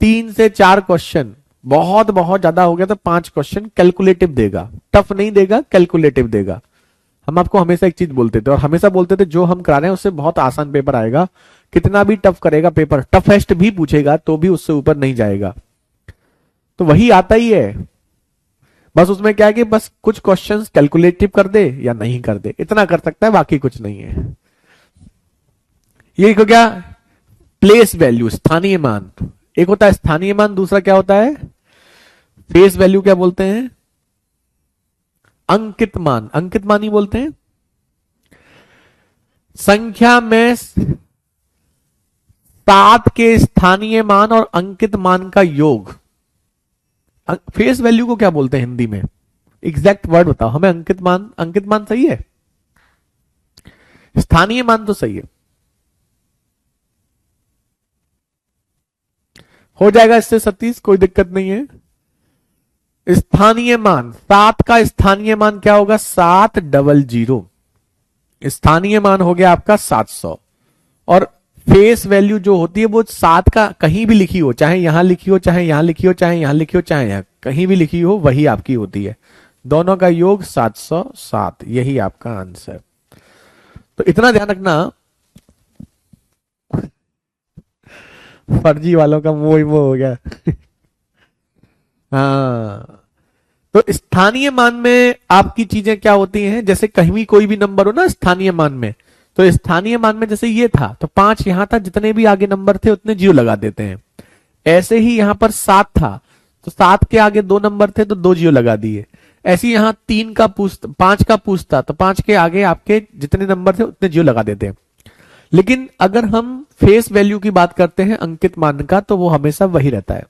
3 से 4 क्वेश्चन, बहुत बहुत ज्यादा हो गया तो 5 क्वेश्चन कैलकुलेटिव देगा, टफ नहीं देगा, कैलकुलेटिव देगा। हम आपको हमेशा एक चीज बोलते थे, और हमेशा बोलते थे जो हम करा रहे हैं उससे बहुत आसान पेपर आएगा। कितना भी टफ करेगा पेपर, टफेस्ट भी पूछेगा तो भी उससे ऊपर नहीं जाएगा। तो वही आता ही है, बस उसमें क्या है कि बस कुछ क्वेश्चंस कैलकुलेटिव कर दे या नहीं कर दे, इतना कर सकता है, बाकी कुछ नहीं है। ये को क्या? प्लेस वैल्यू, स्थानीय मान। एक होता है स्थानीय मान, दूसरा क्या होता है? Face value. क्या बोलते हैं? अंकित मान। अंकित मान ही बोलते हैं। संख्या में 7 के स्थानीय मान और अंकित मान का योग। फेस वैल्यू को क्या बोलते हैं हिंदी में? एग्जैक्ट वर्ड बताओ हमें। अंकित मान, अंकित मान सही है, स्थानीय मान तो सही है। हो जाएगा इससे सतीश, कोई दिक्कत नहीं है। स्थानीय मान, 7 का स्थानीय मान क्या होगा? 700। स्थानीय मान हो गया आपका 700। और फेस वैल्यू जो होती है वो 7 का कहीं भी लिखी हो, चाहे यहां लिखी हो, चाहे यहां लिखी हो, चाहे यहां लिखी हो, चाहे यहां कहीं भी लिखी हो, वही आपकी होती है। दोनों का योग 707, यही आपका आंसर। तो इतना ध्यान रखना, फर्जी वालों का वो ही वो हो गया। हाँ, तो स्थानीय मान में आपकी चीजें क्या होती हैं? जैसे कहीं भी कोई भी नंबर हो ना स्थानीय मान में, तो स्थानीय मान में जैसे ये था तो 5 यहां था, जितने भी आगे नंबर थे उतने 0 लगा देते हैं। ऐसे ही यहां पर 7 था तो 7 के आगे 2 नंबर थे तो 2 0 लगा दिए। ऐसे यहां 3 का पूछ, 5 का पूछ था तो 5 के आगे आपके जितने नंबर थे उतने 0 लगा देते हैं। लेकिन अगर हम फेस वैल्यू की बात करते हैं अंकित मान का, तो वो हमेशा वही रहता है।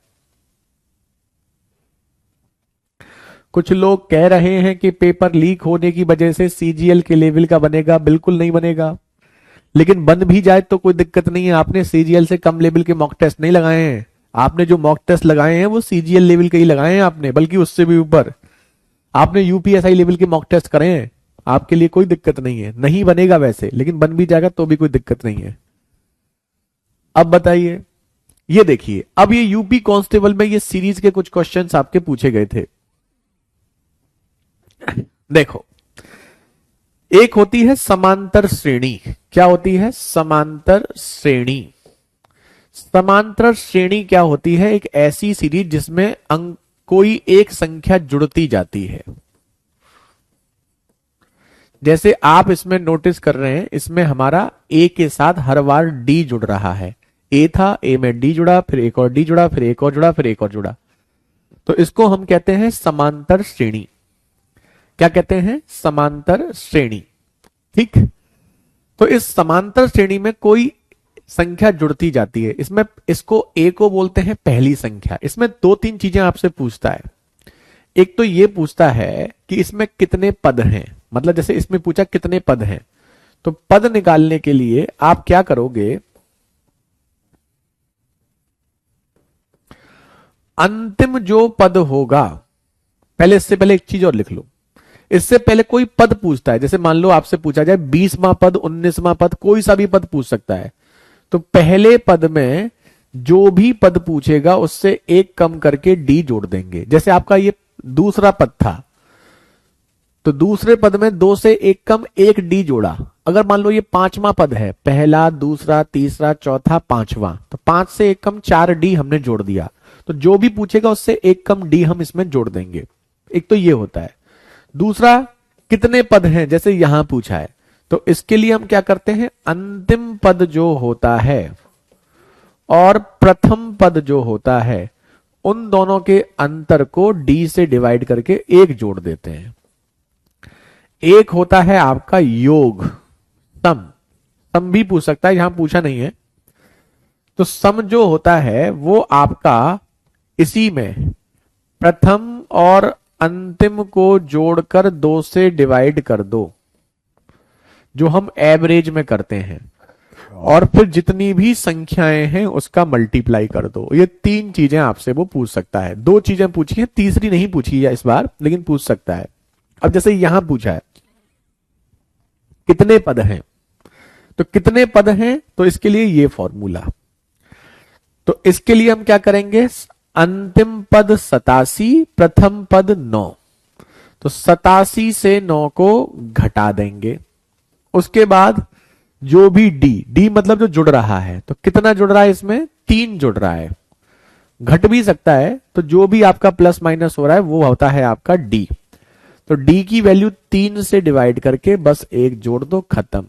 कुछ लोग कह रहे हैं कि पेपर लीक होने की वजह से सीजीएल के लेवल का बनेगा। बिल्कुल नहीं बनेगा, लेकिन बन भी जाए तो कोई दिक्कत नहीं है। आपने सीजीएल से कम लेवल के मॉक टेस्ट नहीं लगाए हैं। आपने जो मॉक टेस्ट लगाए हैं वो सीजीएल लेवल के ही लगाए हैं आपने, बल्कि उससे भी ऊपर आपने यूपीएसआई लेवल के मॉक टेस्ट करे हैं। आपके लिए कोई दिक्कत नहीं है। नहीं बनेगा वैसे, लेकिन बन भी जाएगा तो भी कोई दिक्कत नहीं है। अब बताइए, ये देखिए, अब ये यूपी कांस्टेबल में ये सीरीज के कुछ क्वेश्चंस आपके पूछे गए थे। देखो, एक होती है समांतर श्रेणी। क्या होती है? समांतर श्रेणी। समांतर श्रेणी क्या होती है? एक ऐसी सीरीज जिसमें कोई एक संख्या जुड़ती जाती है। जैसे आप इसमें नोटिस कर रहे हैं, इसमें हमारा ए के साथ हर बार डी जुड़ रहा है। ए था, ए में डी जुड़ा, फिर एक और डी जुड़ा, फिर एक और जुड़ा, फिर एक और जुड़ा। तो इसको हम कहते हैं समांतर श्रेणी। क्या कहते हैं? समांतर श्रेणी। ठीक, तो इस समांतर श्रेणी में कोई संख्या जुड़ती जाती है। इसमें इसको ए को बोलते हैं पहली संख्या। इसमें 2-3 चीजें आपसे पूछता है। एक तो ये पूछता है कि इसमें कितने पद हैं, मतलब जैसे इसमें पूछा कितने पद हैं, तो पद निकालने के लिए आप क्या करोगे? अंतिम जो पद होगा, पहले इससे पहले एक चीज और लिख लो। इससे पहले कोई पद पूछता है, जैसे मान लो आपसे पूछा जाए 20वां पद, 19वां पद, कोई सा भी पद पूछ सकता है। तो पहले पद में जो भी पद पूछेगा उससे एक कम करके डी जोड़ देंगे। जैसे आपका ये दूसरा पद था तो दूसरे पद में 2 से 1 कम 1 डी जोड़ा। अगर मान लो ये 5वां पद है, पहला, दूसरा, तीसरा, चौथा, 5वां, तो 5 से 1 कम 4 डी हमने जोड़ दिया। तो जो भी पूछेगा उससे 1 कम डी हम इसमें जोड़ देंगे। एक तो ये होता है। दूसरा, कितने पद हैं, जैसे यहां पूछा है, तो इसके लिए हम क्या करते हैं? अंतिम पद जो होता है और प्रथम पद जो होता है, उन दोनों के अंतर को डी से डिवाइड करके 1 जोड़ देते हैं। एक होता है आपका योग, सम। सम भी पूछ सकता है, यहां पूछा नहीं है। तो सम जो होता है वो आपका इसी में प्रथम और अंतिम को जोड़कर 2 से डिवाइड कर दो, जो हम एवरेज में करते हैं, और फिर जितनी भी संख्याएं हैं उसका मल्टीप्लाई कर दो। ये 3 चीजें आपसे वो पूछ सकता है। 2 चीजें पूछी है, तीसरी नहीं पूछी है इस बार, लेकिन पूछ सकता है। अब जैसे यहां पूछा है कितने पद हैं, तो कितने पद हैं, तो इसके लिए ये फॉर्मूला। तो इसके लिए हम क्या करेंगे? अंतिम पद 87, प्रथम पद 9, तो 87 से 9 को घटा देंगे। उसके बाद जो भी डी मतलब जो जुड़ रहा है, तो कितना जुड़ रहा है? इसमें 3 जुड़ रहा है, घट भी सकता है। तो जो भी आपका प्लस माइनस हो रहा है वो होता है आपका डी। तो डी की वैल्यू 3 से डिवाइड करके बस 1 जोड़ दो, खत्म।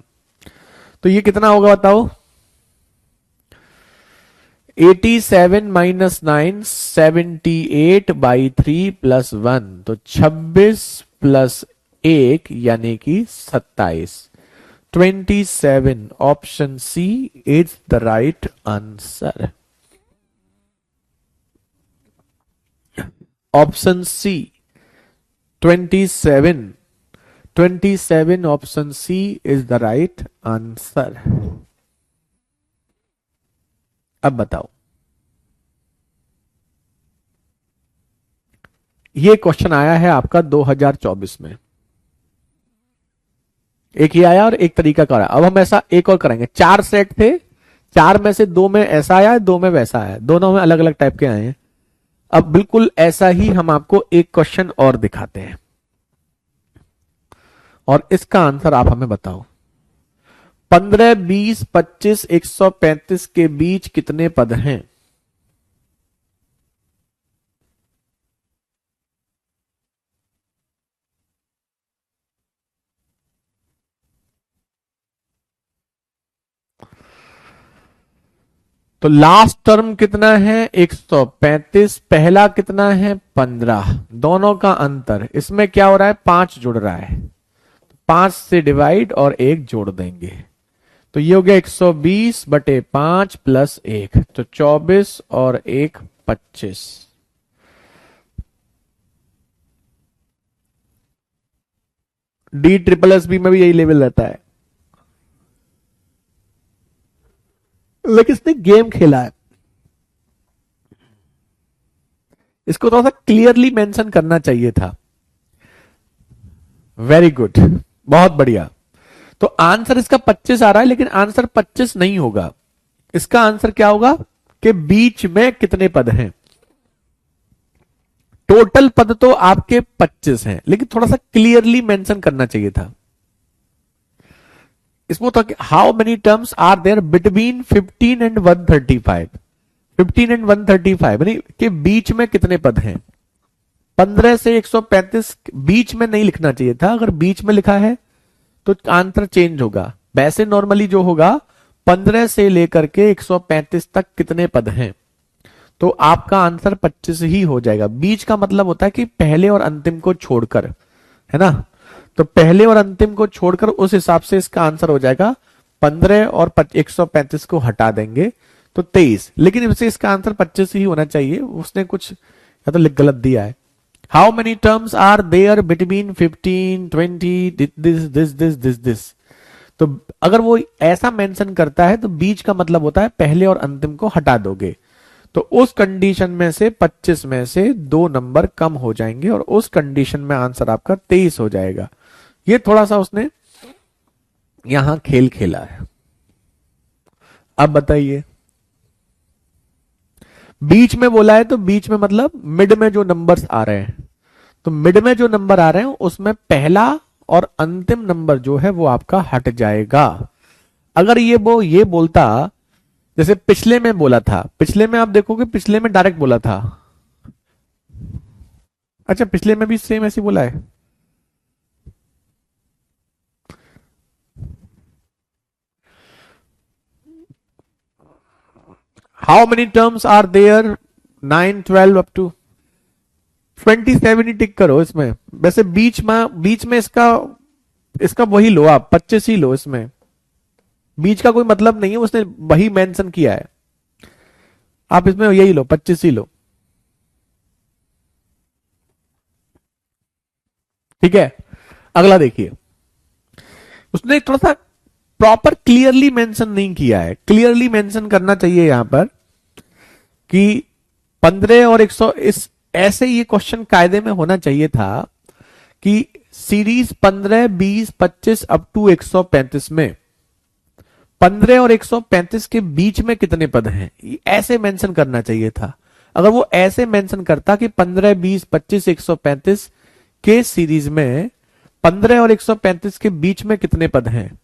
तो ये कितना होगा बताओ? 87 माइनस 9, 78/3 प्लस 1, तो 26 प्लस 1 यानी कि 27। 27 option C is the right answer. Option C 27 option C is the right answer. अब बताओ, ये क्वेश्चन आया है आपका 2024 में। एक ही आया और एक तरीका का आया। अब हम ऐसा एक और करेंगे। 4 सेट थे, 4 में से 2 में ऐसा आया है, 2 में वैसा आया, दोनों में अलग अलग टाइप के आए हैं। अब बिल्कुल ऐसा ही हम आपको एक क्वेश्चन और दिखाते हैं और इसका आंसर आप हमें बताओ। 15, 20, 25, 135 के बीच कितने पद हैं? तो लास्ट टर्म कितना है? 135। पहला कितना है? 15। दोनों का अंतर, इसमें क्या हो रहा है? 5 जुड़ रहा है, 5 से डिवाइड और 1 जोड़ देंगे, तो ये हो गया 120 बटे 5 प्लस 1, तो 24 और 1 25। D SSS में भी यही लेवल रहता है, लेकिन इसने गेम खेला है। इसको थोड़ा सा क्लियरली मेंशन करना चाहिए था। वेरी गुड, बहुत बढ़िया। तो आंसर इसका 25 आ रहा है, लेकिन आंसर 25 नहीं होगा। इसका आंसर क्या होगा कि बीच में कितने पद हैं। टोटल पद तो आपके 25 हैं, लेकिन थोड़ा सा क्लियरली मेंशन करना चाहिए था। इसमें तो how many terms are there between 15 and 135। 15 and 135 यानी के बीच में कितने पद हैं। 15 से 135 बीच में नहीं लिखना चाहिए था। अगर बीच में लिखा है तो आंसर चेंज होगा। वैसे नॉर्मली जो होगा 15 से लेकर के 135 तक कितने पद हैं, तो आपका आंसर 25 ही हो जाएगा। बीच का मतलब होता है कि पहले और अंतिम को छोड़कर, है ना। तो पहले और अंतिम को छोड़कर उस हिसाब से इसका आंसर हो जाएगा। 15 और 135 को हटा देंगे तो 23, लेकिन इसे इसका आंसर 25 ही होना चाहिए। उसने कुछ या तो गलत दिया है। How many terms are there between 15, 20, this. तो अगर वो ऐसा मेंशन करता है तो बीच का मतलब होता है पहले और अंतिम को हटा दोगे, तो उस कंडीशन में से 25 में से 2 नंबर कम हो जाएंगे और उस कंडीशन में आंसर आपका 23 हो जाएगा। ये थोड़ा सा उसने यहां खेल खेला है। अब बताइए, बीच में बोला है तो बीच में मतलब मिड में जो नंबर्स आ रहे हैं, तो मिड में जो नंबर आ रहे हैं उसमें पहला और अंतिम नंबर जो है वो आपका हट जाएगा। अगर ये बोलता जैसे पिछले में बोला था, पिछले में आप देखोगे पिछले में डायरेक्ट बोला था। अच्छा, पिछले में भी सेम ऐसी बोला है। How many terms are there 9, 12 up to 27 ही टिक करो इसमें। वैसे बीच में इसका वही लो, आप 25 ही लो। इसमें बीच का कोई मतलब नहीं है, उसने वही मेंशन किया है। आप इसमें यही लो, 25 ही लो, ठीक है। अगला देखिए, उसने थोड़ा सा प्रॉपर क्लियरली मेंशन नहीं किया है। क्लियरली मेंशन करना चाहिए यहां पर कि 15 और 100 इस ऐसे ये क्वेश्चन कायदे में होना चाहिए था कि सीरीज 15, 20, 25 अप टू 135 में 15 और 135 के बीच में कितने पद हैं, ऐसे मेंशन करना चाहिए था। अगर वो ऐसे मेंशन करता कि 15, 20, 25, 135 के सीरीज में 15 और 135 के बीच में कितने पद हैं,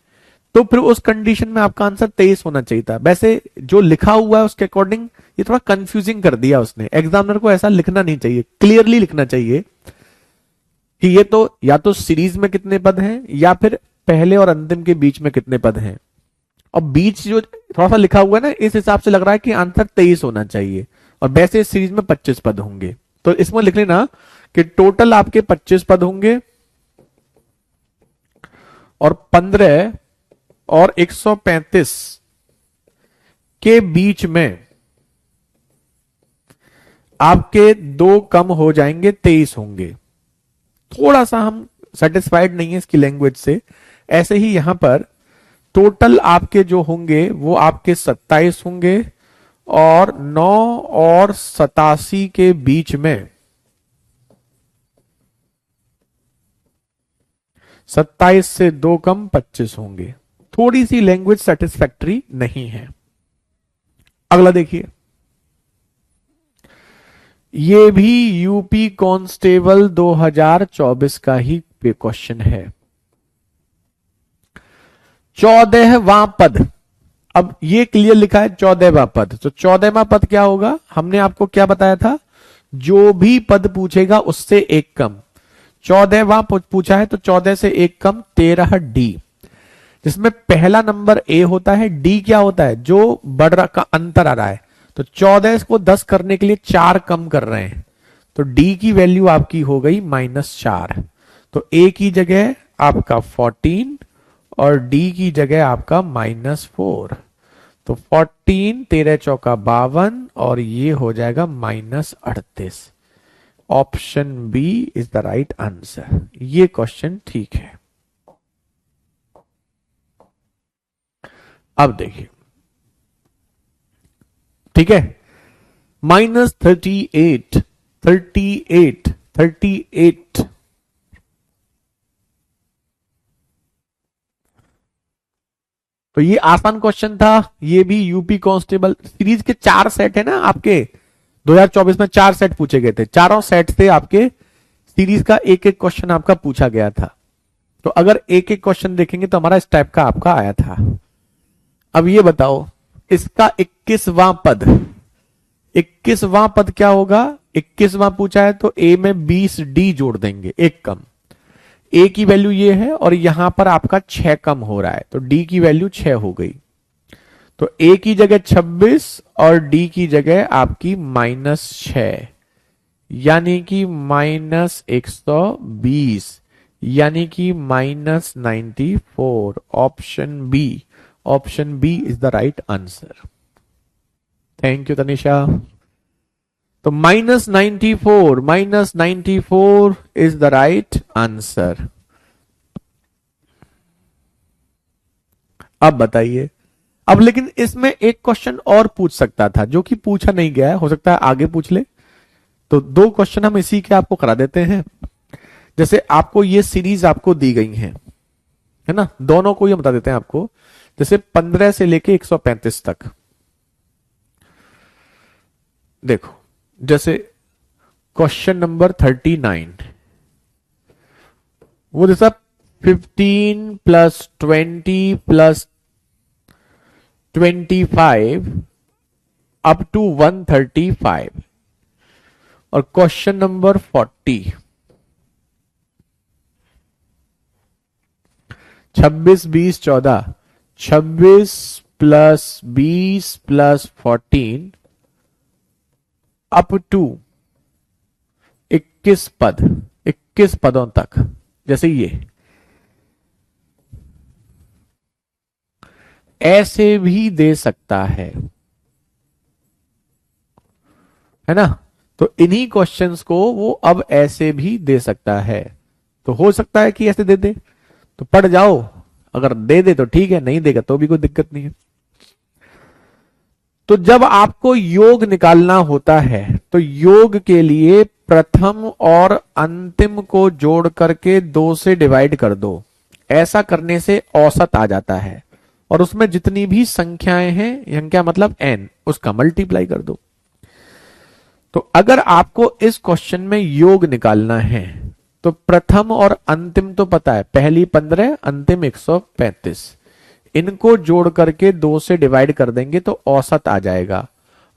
तो फिर उस कंडीशन में आपका आंसर 23 होना चाहिए था। वैसे जो लिखा हुआ है उसके अकॉर्डिंग ये थोड़ा कंफ्यूजिंग कर दिया उसने। एग्जामिनर को ऐसा लिखना नहीं चाहिए, क्लियरली लिखना चाहिए कि ये तो या तो सीरीज में कितने पद हैं या फिर पहले और अंतिम के बीच में कितने पद हैं। और बीच जो थोड़ा सा लिखा हुआ है ना, इस हिसाब से लग रहा है कि आंसर 23 होना चाहिए, और वैसे इस सीरीज में 25 पद होंगे। तो इसमें लिख लेना कि टोटल आपके 25 पद होंगे और 15 और 135 के बीच में आपके 2 कम हो जाएंगे, 23 होंगे। थोड़ा सा हम सेटिस्फाइड नहीं है इसकी लैंग्वेज से। ऐसे ही यहां पर टोटल आपके जो होंगे वो आपके 27 होंगे और 9 और 87 के बीच में 27 से 2 कम 25 होंगे। थोड़ी सी लैंग्वेज सेटिस्फैक्टरी नहीं है। अगला देखिए, ये भी यूपी कांस्टेबल 2024 का ही क्वेश्चन है। 14वां पद, अब ये क्लियर लिखा है 14वां पद, तो 14वां पद क्या होगा? हमने आपको क्या बताया था, जो भी पद पूछेगा उससे 1 कम। 14वां पूछा है तो 14 से 1 कम 13 डी, जिसमें पहला नंबर ए होता है, डी क्या होता है? जो बढ़ रहा का अंतर आ रहा है। तो 14 को 10 करने के लिए 4 कम कर रहे हैं, तो डी की वैल्यू आपकी हो गई -4। तो ए की जगह आपका 14 और डी की जगह आपका -4। तो 14 13 चौका 52 और ये हो जाएगा -38। Option B is the right answer. ये क्वेश्चन ठीक है। अब देखिए, ठीक है, -38 38 38। तो ये आसान क्वेश्चन था। ये भी यूपी कांस्टेबल सीरीज के 4 सेट है ना आपके, 2024 में 4 सेट पूछे गए थे। चारों सेट से आपके सीरीज का एक एक क्वेश्चन आपका पूछा गया था। तो अगर एक एक क्वेश्चन देखेंगे तो हमारा इस टाइप का आपका आया था। अब ये बताओ, इसका 21वां पद, 21वां पद क्या होगा? 21वां पूछा है तो ए में 20 डी जोड़ देंगे, 1 कम। ए की वैल्यू ये है और यहां पर आपका 6 कम हो रहा है, तो डी की वैल्यू 6 हो गई। तो ए की जगह 26 और डी की जगह आपकी -6, यानी कि -120, यानी कि -94। Option B is the right answer. Thank you Tanisha. तो -94 इज द राइट आंसर। अब बताइए, अब लेकिन इसमें एक क्वेश्चन और पूछ सकता था जो कि पूछा नहीं गया है, हो सकता है आगे पूछ ले। तो 2 क्वेश्चन हम इसी के आपको करा देते हैं। जैसे आपको ये सीरीज आपको दी गई है ना, दोनों को ये बता देते हैं आपको। जैसे 15 से लेके 135 तक देखो, जैसे क्वेश्चन नंबर 39, वो जैसा 15 + 20 + 25 अप टू 135। और क्वेश्चन नंबर 40, 26 20 14, 26 + 20 + 14 अप टू 21 पद, 21 पदों तक। जैसे ये ऐसे भी दे सकता है ना? तो इन्हीं क्वेश्चंस को वो अब ऐसे भी दे सकता है। तो हो सकता है कि ऐसे दे दे, तो पढ़ जाओ। अगर दे दे तो ठीक है, नहीं देगा तो भी कोई दिक्कत नहीं है। तो जब आपको योग निकालना होता है तो योग के लिए प्रथम और अंतिम को जोड़ करके 2 से डिवाइड कर दो। ऐसा करने से औसत आ जाता है और उसमें जितनी भी संख्याएं हैं, संख्या मतलब n, उसका मल्टीप्लाई कर दो। तो अगर आपको इस क्वेश्चन में योग निकालना है तो प्रथम और अंतिम तो पता है, पहली 15 अंतिम 135, इनको जोड़ करके 2 से डिवाइड कर देंगे तो औसत आ जाएगा।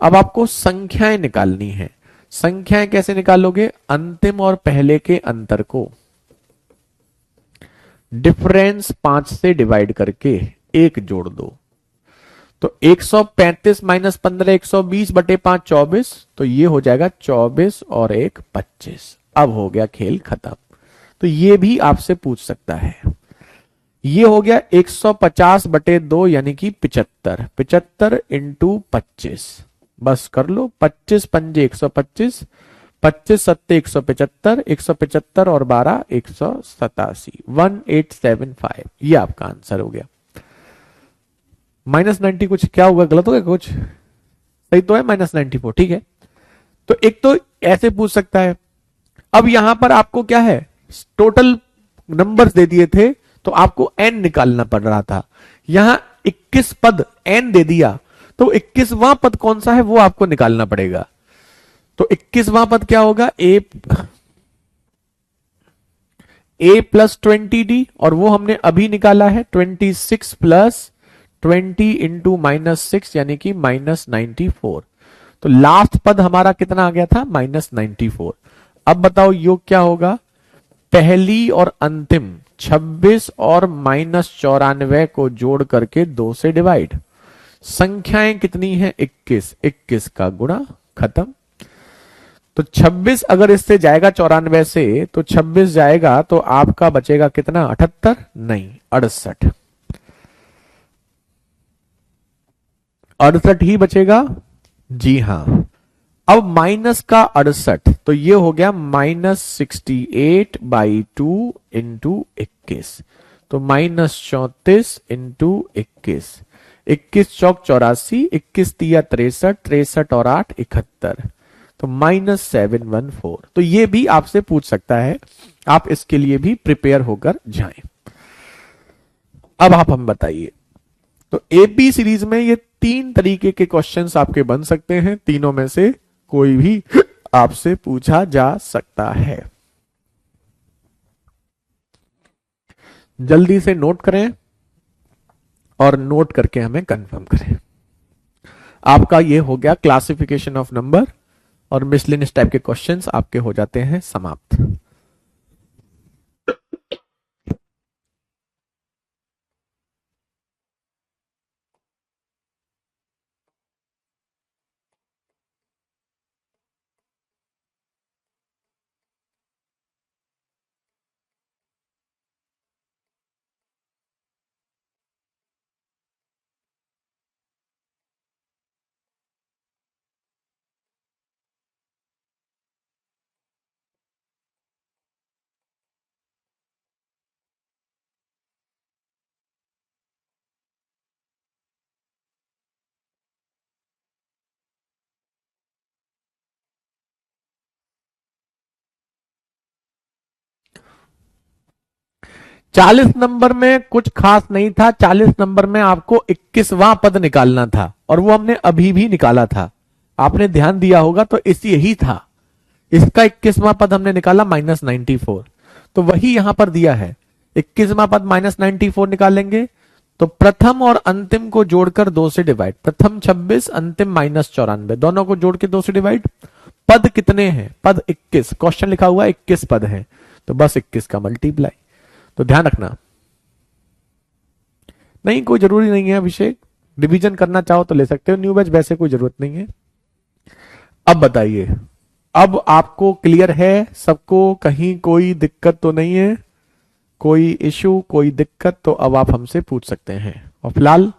अब आपको संख्याएं निकालनी है। संख्याएं कैसे निकालोगे? अंतिम और पहले के अंतर को डिफरेंस 5 से डिवाइड करके 1 जोड़ दो। तो 135 - 15 120 बटे 5 24, तो ये हो जाएगा 24 और 1 25। अब हो गया खेल खत्म। तो ये भी आपसे पूछ सकता है। ये हो गया 150/2 यानी कि 75, 75 इंटू 25, बस कर लो, 25 पंजे 125, 25 सत्ते 175, 175 और 12 187, 1875, ये आपका आंसर हो गया। -90 कुछ क्या होगा, गलत हो गया कुछ, सही तो है -94, ठीक है। तो एक तो ऐसे पूछ सकता है। अब यहां पर आपको क्या है, टोटल नंबर्स दे दिए थे तो आपको n निकालना पड़ रहा था। यहां 21 पद n दे दिया तो 21वां पद कौन सा है वो आपको निकालना पड़ेगा। तो 21वां पद क्या होगा, a प्लस 20d, और वो हमने अभी निकाला है 26 प्लस 20 इंटू -6 यानी कि -94। तो लास्ट पद हमारा कितना आ गया था, -94। अब बताओ योग क्या होगा, पहली और अंतिम 26 और -94 को जोड़ करके 2 से डिवाइड, संख्याएं कितनी है 21, 21 का गुणा, खत्म। तो 26 अगर इससे जाएगा 94 से, तो 26 जाएगा तो आपका बचेगा कितना, 78, नहीं 68, 68 ही बचेगा, जी हां। अब माइनस का 68, तो ये हो गया -68/2 इंटू 21, तो -34 इंटू 21, 21 चौक 84, 21 तिया 63, 63 और 8 71, तो -714। तो ये भी आपसे पूछ सकता है, आप इसके लिए भी प्रिपेयर होकर जाएं। अब आप हम बताइए, तो एपी सीरीज में ये 3 तरीके के क्वेश्चंस आपके बन सकते हैं, तीनों में से कोई भी आपसे पूछा जा सकता है। जल्दी से नोट करें और नोट करके हमें कंफर्म करें। आपका ये हो गया क्लासिफिकेशन ऑफ नंबर, और मिसलेनियस टाइप के क्वेश्चंस आपके हो जाते हैं समाप्त। 40 नंबर में कुछ खास नहीं था, 40 नंबर में आपको 21वां पद निकालना था, और वो हमने अभी भी निकाला था, आपने ध्यान दिया होगा, तो इसी यही था। इसका 21वां पद हमने निकाला -94, तो वही यहां पर दिया है। 21वां पद -94 निकालेंगे तो प्रथम और अंतिम को जोड़कर 2 से डिवाइड, प्रथम 26 अंतिम -94, दोनों को जोड़ के 2 से डिवाइड। पद कितने हैं, पद 21, क्वेश्चन लिखा हुआ 21 पद हैं, तो बस 21 का मल्टीप्लाई। तो ध्यान रखना, नहीं कोई जरूरी नहीं है अभिषेक, डिवीजन करना चाहो तो ले सकते हो, न्यू बैच वैसे कोई जरूरत नहीं है। अब बताइए, अब आपको क्लियर है सबको, कहीं कोई दिक्कत तो नहीं है, कोई इशू कोई दिक्कत, तो अब आप हमसे पूछ सकते हैं। और फिलहाल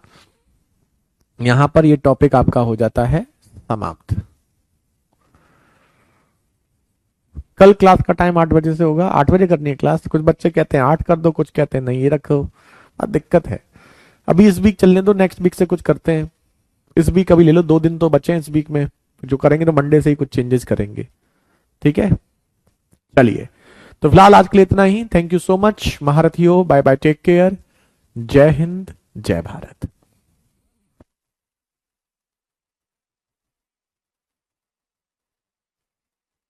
यहां पर ये टॉपिक आपका हो जाता है समाप्त। कल क्लास का टाइम 8 बजे से होगा, 8 बजे करनी है क्लास। कुछ बच्चे कहते हैं 8 कर दो, कुछ कहते हैं नहीं ये रखो, दिक्कत है। अभी इस वीक चलने दो, नेक्स्ट वीक से कुछ करते हैं। इस वीक अभी ले लो, 2 दिन तो बचे हैं इस वीक में, जो करेंगे तो मंडे से ही कुछ चेंजेस करेंगे, ठीक है। चलिए, तो फिलहाल आज के लिए इतना ही। थैंक यू सो मच महारथियों, बाय बाय, टेक केयर, जय हिंद जय भारत।